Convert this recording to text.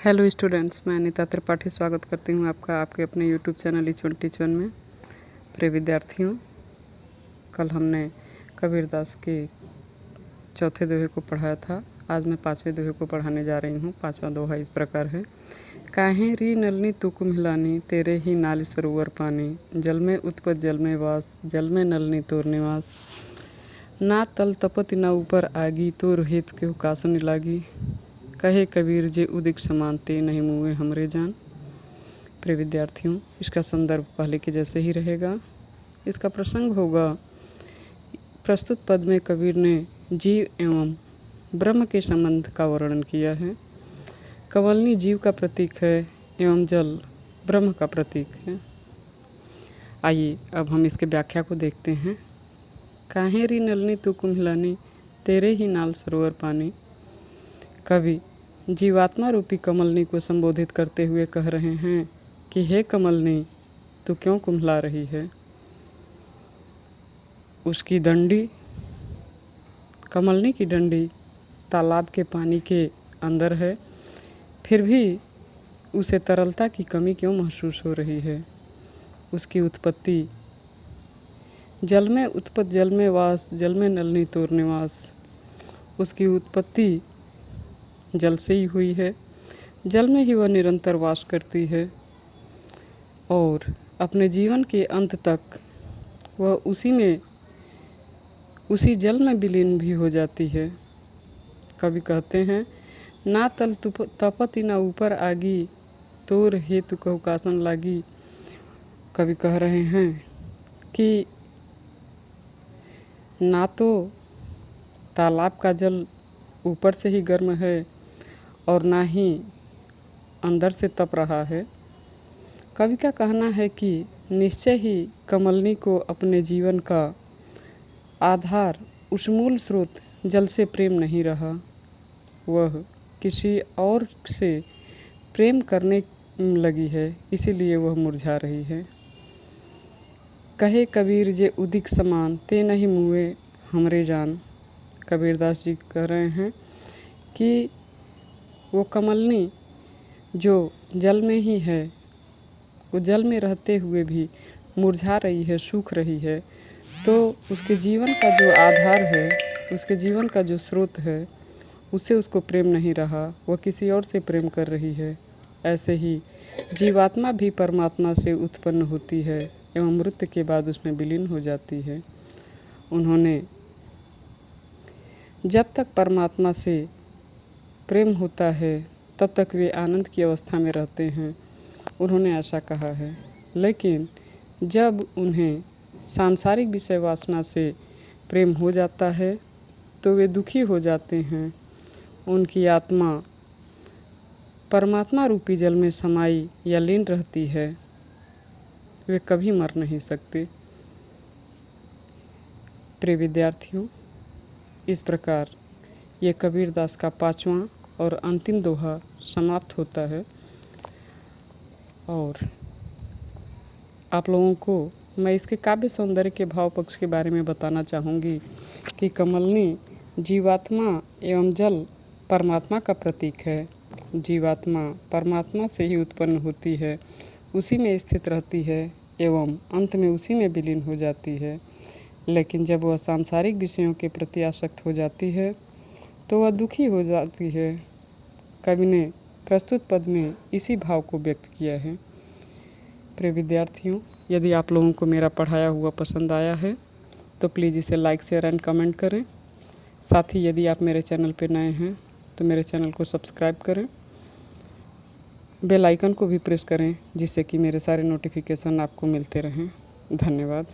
Hello students, मैं अनीता त्रिपाठी स्वागत करती हूँ आपका आपके अपने YouTube channel each one teach one में। प्रिय विद्यार्थियों, कल हमने कबीरदास के चौथे दोहे को पढ़ाया था। आज मैं पाँचवें दोहे को पढ़ाने जा रही हूँ। पाँचवा दोहा इस प्रकार है। काहे री नलनी तू कुम्हिलानी, तेरे ही नाली सरोवर पानी। जल में उत्पत जल में वास, जल में नलनी तोर निवास। ना तल तपति ना ऊपर आगी, तोर हेतु केहू कासन लागी। कहे कबीर जे उदिक समानते, नहीं मुए हमरे जान। प्रिय विद्यार्थियों, इसका संदर्भ पहले के जैसे ही रहेगा। इसका प्रसंग होगा, प्रस्तुत पद में कबीर ने जीव एवं ब्रह्म के संबंध का वर्णन किया है। कमलनी जीव का प्रतीक है एवं जल ब्रह्म का प्रतीक है। आइए अब हम इसके व्याख्या को देखते हैं। काहे री नलनी तू कुम्हिलानी, तेरे ही नाल सरोवर पानी। कवि जीवात्मा रूपी कमलनी को संबोधित करते हुए कह रहे हैं कि हे कमलनी, तू क्यों कुम्हला रही है। उसकी डंडी, कमलनी की डंडी तालाब के पानी के अंदर है, फिर भी उसे तरलता की कमी क्यों महसूस हो रही है। उसकी उत्पत्ति जल में उत्पत जल में वास, जल में नलनी तोर निवास। उसकी उत्पत्ति जल से ही हुई है, जल में ही वह निरंतर वास करती है और अपने जीवन के अंत तक वह उसी जल में विलीन भी हो जाती है। कवि कहते हैं, ना तल तपति ना ऊपर आगी, तोर हेतु कहू कासन लागी। कवि कह रहे हैं कि ना तो तालाब का जल ऊपर से ही गर्म है और ना ही अंदर से तप रहा है। कवि का कहना है कि निश्चय ही कमलनी को अपने जीवन का आधार, उस मूल स्रोत जल से प्रेम नहीं रहा। वह किसी और से प्रेम करने लगी है, इसीलिए वह मुरझा रही है। कहे कबीर जे उदिक समान, ते नहीं मुए हमरे जान। कबीरदास जी कह रहे हैं कि वो कमलनी जो जल में ही है, वो जल में रहते हुए भी मुरझा रही है, सूख रही है, तो उसके जीवन का जो आधार है, उसके जीवन का जो स्रोत है, उससे उसको प्रेम नहीं रहा, वह किसी और से प्रेम कर रही है। ऐसे ही जीवात्मा भी परमात्मा से उत्पन्न होती है एवं मृत्यु के बाद उसमें विलीन हो जाती है। उन्होंने जब तक परमात्मा से प्रेम होता है तब तक वे आनंद की अवस्था में रहते हैं, उन्होंने ऐसा कहा है। लेकिन जब उन्हें सांसारिक विषय वासना से प्रेम हो जाता है तो वे दुखी हो जाते हैं। उनकी आत्मा परमात्मा रूपी जल में समाई या लीन रहती है, वे कभी मर नहीं सकते। प्रिय विद्यार्थियों, इस प्रकार ये कबीरदास का पांचवा और अंतिम दोहा समाप्त होता है। और आप लोगों को मैं इसके काव्य सौंदर्य के भाव पक्ष के बारे में बताना चाहूँगी कि कमलनी जीवात्मा एवं जल परमात्मा का प्रतीक है। जीवात्मा परमात्मा से ही उत्पन्न होती है, उसी में स्थित रहती है एवं अंत में उसी में विलीन हो जाती है। लेकिन जब वह सांसारिक विषयों के प्रति आसक्त हो जाती है तो वह दुखी हो जाती है। कवि ने प्रस्तुत पद में इसी भाव को व्यक्त किया है। प्रिय विद्यार्थियों, यदि आप लोगों को मेरा पढ़ाया हुआ पसंद आया है तो प्लीज़ इसे लाइक, शेयर एंड कमेंट करें। साथ ही यदि आप मेरे चैनल पर नए हैं तो मेरे चैनल को सब्सक्राइब करें, बेल आइकन को भी प्रेस करें, जिससे कि मेरे सारे नोटिफिकेशन आपको मिलते रहें। धन्यवाद।